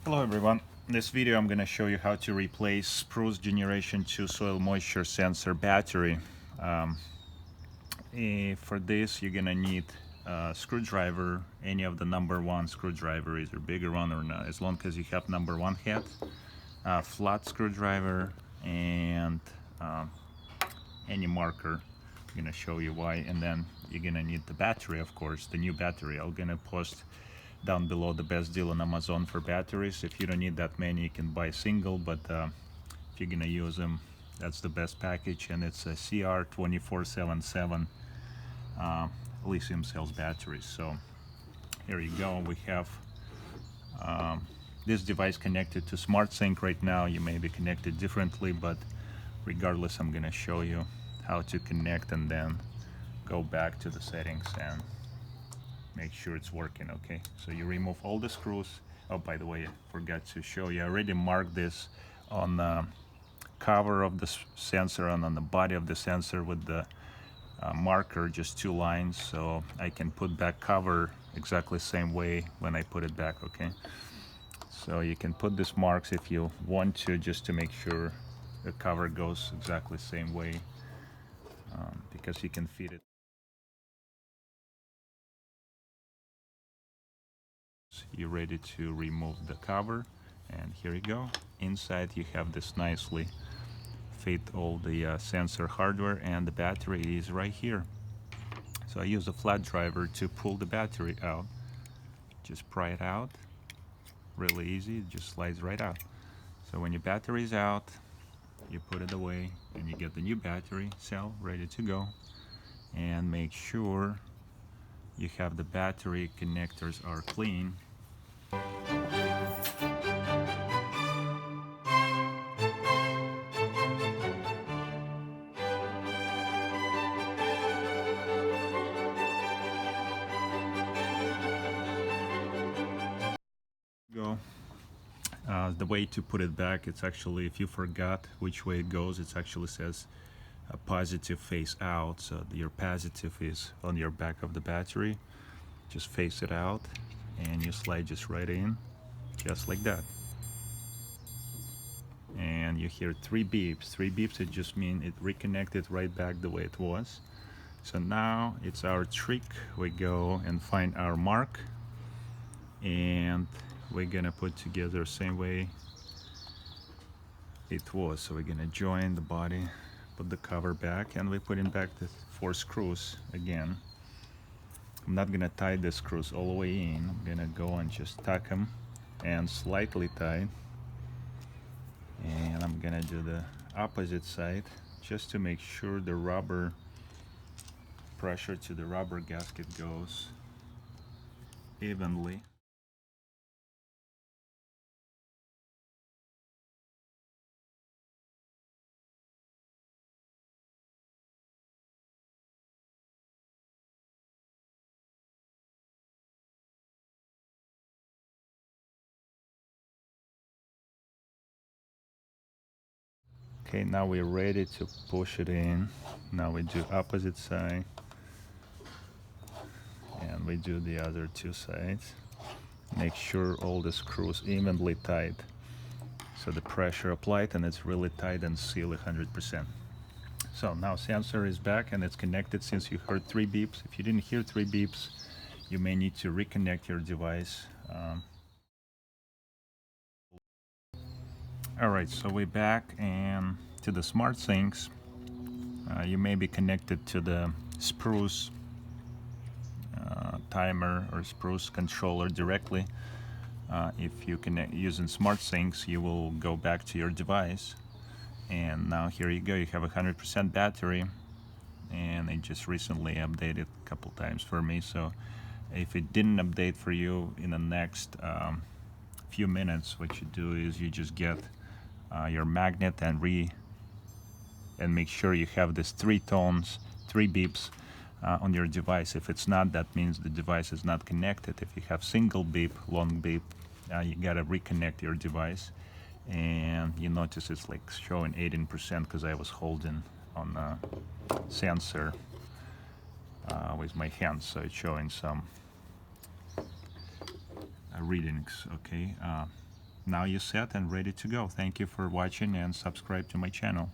Hello everyone. In this video I'm going to show you how to replace Spruce Generation 2 soil moisture sensor battery. For this you're going to need a screwdriver, any of the number 1 screwdriver, either bigger one or not, as long as you have number 1 head, a flat screwdriver, and any marker. I'm going to show you why, and then you're going to need the battery, of course, the new battery. I'm going to post down below the best deal on Amazon for batteries. If you don't need that many, you can buy single, but if you're gonna use them, that's the best package, and it's a CR2477 lithium cells batteries. So here you go. We have this device connected to SmartThings right now. You may be connected differently, but regardless, I'm gonna show you how to connect and then go back to the settings and make sure it's working. Okay, so you remove all the screws. Oh, by the way, I forgot to show you, I already marked this on the cover of the sensor and on the body of the sensor with the marker, just 2 lines, so I can put back cover exactly the same way when I put it back. Okay, so you can put these marks if you want to, just to make sure the cover goes exactly the same way, because you can feed it. You're ready to remove the cover, and here you go. Inside you have this nicely fit all the sensor hardware, and the battery is right here. So I use a flat driver to pull the battery out. Just pry it out, really easy, it just slides right out. So when your battery is out, you put it away and you get the new battery cell ready to go. And make sure you have the battery connectors are clean. Go. The way to put it back, it's actually, if you forgot which way it goes, it actually says a positive face out, so your positive is on your back of the battery. Just face it out and you slide just right in, just like that. And you hear 3 beeps. 3 beeps, it just means it reconnected right back the way it was. So now it's our trick. We go and find our mark, and we're gonna put together same way it was. So we're gonna join the body, put the cover back, and we put in back the 4 screws again. I'm not gonna tie the screws all the way in. I'm gonna go and just tuck them and slightly tie. And I'm gonna do the opposite side just to make sure the rubber pressure to the rubber gasket goes evenly. Okay, now we're ready to push it in. Now we do opposite side, and we do the other 2 sides. Make sure all the screws evenly tight, so the pressure applied and it's really tight and sealed 100%. So now sensor is back and it's connected. Since you heard 3 beeps, if you didn't hear 3 beeps, you may need to reconnect your device. Alright, so we're back and to the SmartThings. You may be connected to the Spruce timer or Spruce controller directly. If you connect using SmartThings, you will go back to your device, and now here you go. You have 100% battery, and it just recently updated a couple times for me. So if it didn't update for you in the next few minutes, what you do is you just get your magnet and make sure you have this 3 tones, 3 beeps on your device. If it's not, that means the device is not connected. If you have single beep, long beep, you gotta reconnect your device, and you notice it's like showing 18% because I was holding on the sensor with my hands, so it's showing some readings. Okay, now you're set and ready to go. Thank you for watching and subscribe to my channel.